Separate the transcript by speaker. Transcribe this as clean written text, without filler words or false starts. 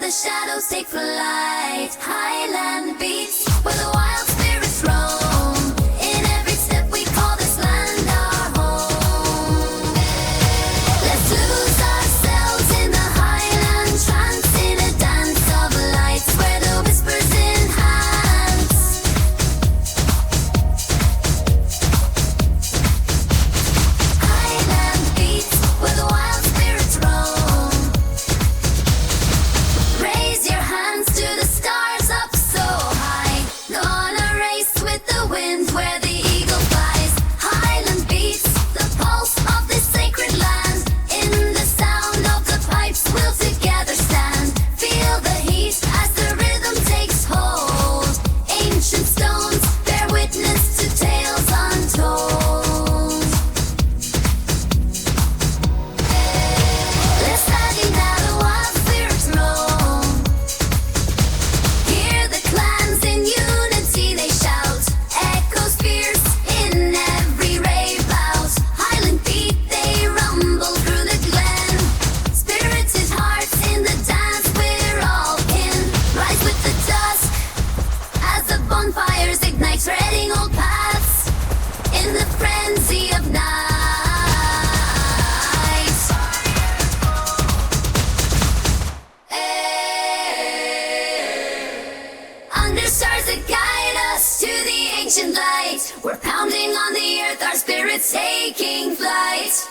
Speaker 1: the shadows take flight. Highland beats where the wild spirits roam. In every step we call this land our home. Let's lose ourselves in the Highland trance, in a dance of lights where the whispers enhance. Highland beats where the wild spirits roam. Raise your hands to the stars up so high. Gonna race with the wind where the eagle flies. Highland beats the pulse of this sacred land. In the sound of the pipes we'll together stand. Feel the heat as the rhythm takes hold. Ancient stones bear witness to tales untold. Let's study now the wild spirits roam. Hear the clans in unity they shout. Echoes fierce in every rave bout. Highland beat they rumble through the glen. Spirited hearts in the dance we're all in. Rise with the dusk as the bonfires ignite, treading old paths in the frenzy of night. Under stars that guide us to the ancient light, we're pounding on the earth, our spirits taking flight.